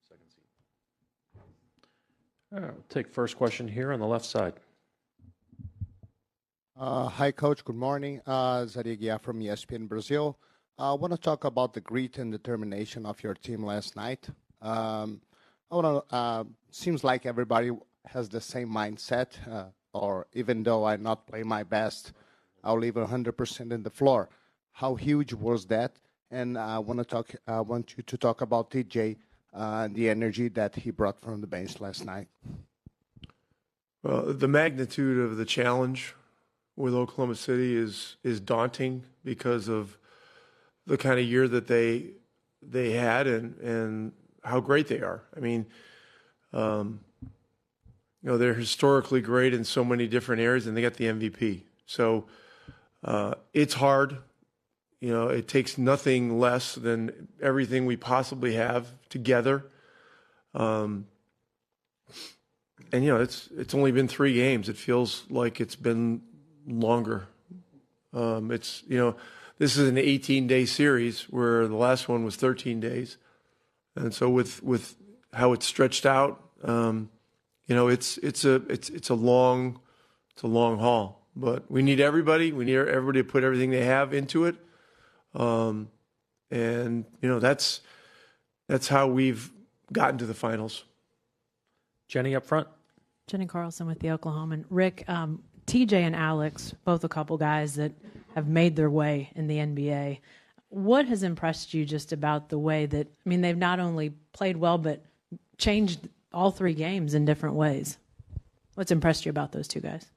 Second seat. All right, we'll take first question here on the left side. Hi, Coach. Good morning. Zarigia from ESPN Brazil. I want to talk about the grit and determination of your team last night. Seems like everybody has the same mindset, or even though I not play my best, I'll leave 100% in the floor. How huge was that? And I want you to talk about TJ, the energy that he brought from the bench last night. Well, the magnitude of the challenge with Oklahoma City is daunting because of the kind of year that they had and how great they are. I mean, they're historically great in so many different areas, and they got the MVP. So it's hard. It takes nothing less than everything we possibly have together. And it's only been 3 games. It feels like it's been longer. This is an 18-day series where the last one was 13 days. And so with how it's stretched out, it's a long haul. But we need everybody. We need everybody to put everything they have into it. That's how we've gotten to the finals. Jenny up front. Jenny Carlson with the Oklahoman. Rick, TJ and Alex, both a couple guys that have made their way in the NBA. What has impressed you just about the way that, they've not only played well, but changed all 3 games in different ways? What's impressed you about those 2 guys?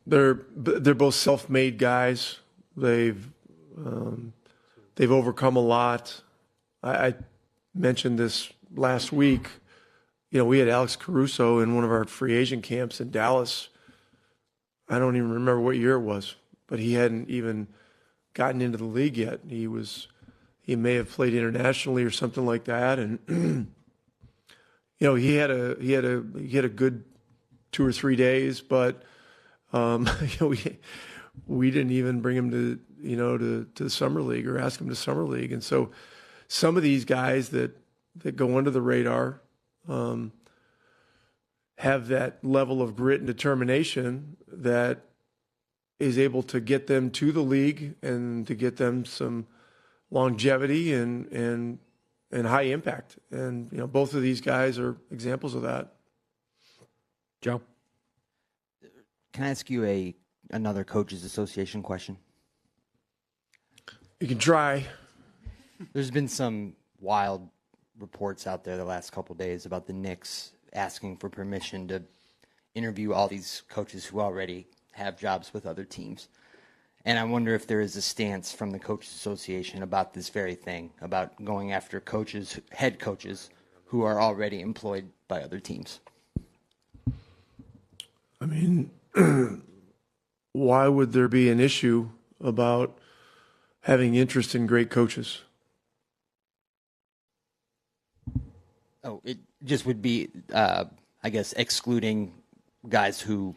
They're both self-made guys. They've overcome a lot. I mentioned this last week. We had Alex Caruso in one of our free agent camps in Dallas. I don't even remember what year it was, but he hadn't even gotten into the league yet. He may have played internationally or something like that, and he had a good 2 or 3 days, but we didn't even bring him to the summer league or ask him to summer league. And so some of these guys that go under the radar have that level of grit and determination that is able to get them to the league and to get them some longevity and high impact. And both of these guys are examples of that. Joe, can I ask you another Coaches Association question? You can try. There's been some wild reports out there the last couple of days about the Knicks asking for permission to interview all these coaches who already have jobs with other teams. And I wonder if there is a stance from the Coaches Association about this very thing, about going after head coaches who are already employed by other teams. Why would there be an issue about having interest in great coaches? Oh, it just would be, excluding guys who...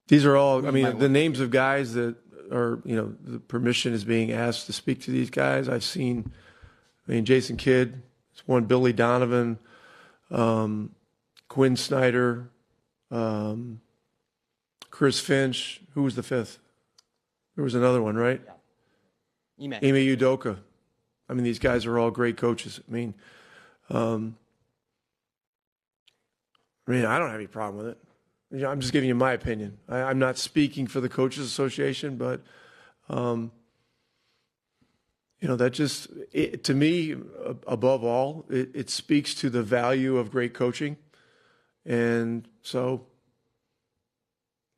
These are all, the names of guys that are, the permission is being asked to speak to these guys. I've seen, Jason Kidd, one Billy Donovan, Quinn Snyder, Chris Finch. Who was the 5th? There was another one, right? Yeah. Ime Udoka. These guys are all great coaches. I don't have any problem with it. I'm just giving you my opinion. I'm not speaking for the Coaches Association, but, that just, to me, above all, it speaks to the value of great coaching. And so,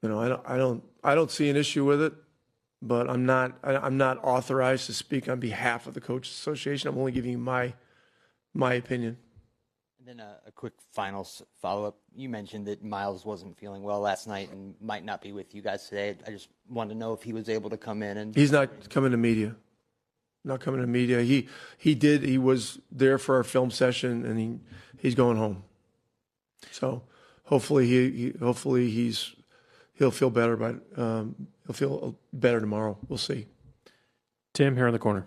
I don't see an issue with it, but I'm not authorized to speak on behalf of the Coaches Association. I'm only giving you my opinion. Then a quick final follow-up. You mentioned that Miles wasn't feeling well last night and might not be with you guys today. I just wanted to know if he was able to come in. He's not coming to media. Not coming to media. He was there for our film session, and he's going home. So hopefully he'll feel better. He'll feel better tomorrow. We'll see. Tim here in the corner.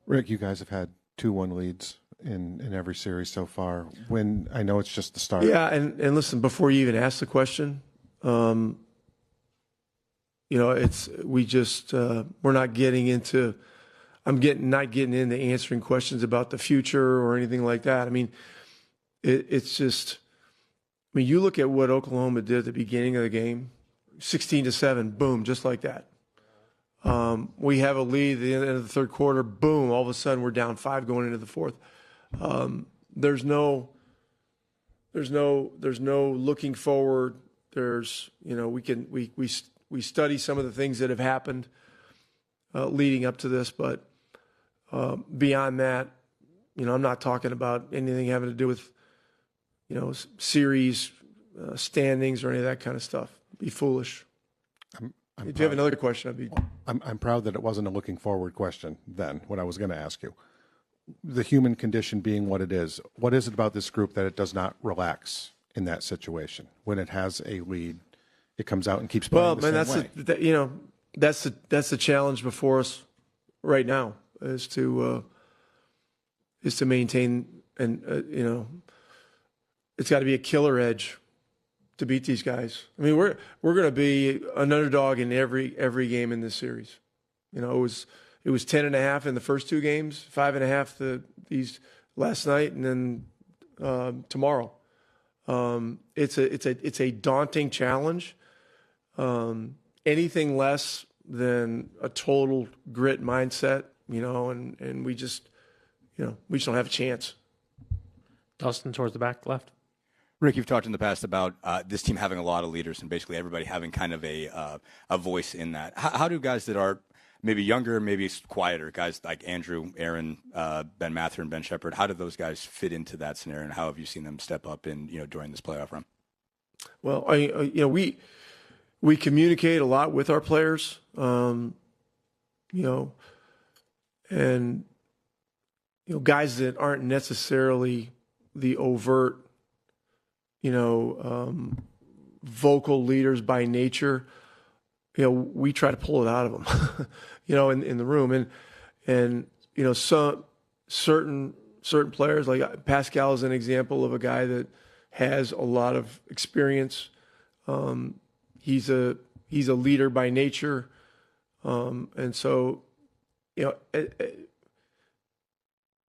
Rick, you guys have had 2-1 leads in every series so far. When I know it's just the start. Yeah, and listen, before you even ask the question, you know, we're not getting into. Not getting into answering questions about the future or anything like that. I mean, it's just. I mean, you look at what Oklahoma did at the beginning of the game, 16-7, boom, just like that. We have a lead at the end of the third quarter, boom, all of a sudden we're down 5 going into the fourth. There's no looking forward. There's, you know, we study some of the things that have happened leading up to this, but beyond that, you know, I'm not talking about anything having to do with, you know, series standings or any of that kind of stuff. Be foolish. If you have another question, I'm proud that it wasn't a looking forward question then, what I was going to ask you. The human condition being what it is it about this group that it does not relax in that situation? When it has a lead, it comes out and keeps playing the same way. That's the challenge before us right now is to maintain and you know, it's got to be a killer edge to beat these guys. I mean, we're going to be an underdog in every game in this series. You know, it was 10.5 in the first 2 games, 5.5 these last night, and then tomorrow. It's a daunting challenge. Anything less than a total grit mindset, you know, and we just don't have a chance. Dustin, towards the back left. Rick, you've talked in the past about this team having a lot of leaders and basically everybody having kind of a voice in that. How do guys that are maybe younger, maybe quieter, guys like Andrew, Aaron, Ben Mather, and Ben Shepherd, how do those guys fit into that scenario, and how have you seen them step up in, you know, during this playoff run? Well, we communicate a lot with our players, you know, and you know, guys that aren't necessarily the overt, you know, vocal leaders by nature, you know, we try to pull it out of them, you know, in the room. And you know, some certain players, like Pascal is an example of a guy that has a lot of experience. He's a leader by nature. And so, you know,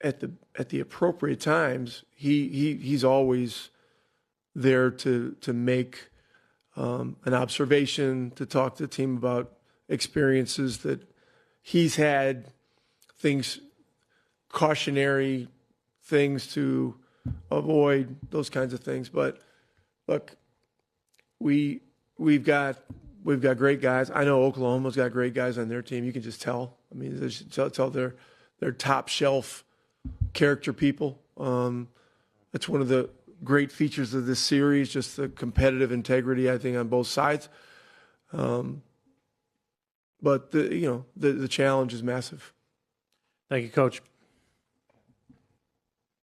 at the appropriate times, he's always there to make an observation, to talk to the team about experiences that he's had, things, cautionary things to avoid, those kinds of things. But look, we've got great guys. I know Oklahoma's got great guys on their team. You can just tell. I mean, tell they're top shelf character people. That's one of the great features of this series, just the competitive integrity, I think, on both sides. But the challenge is massive. Thank you, Coach.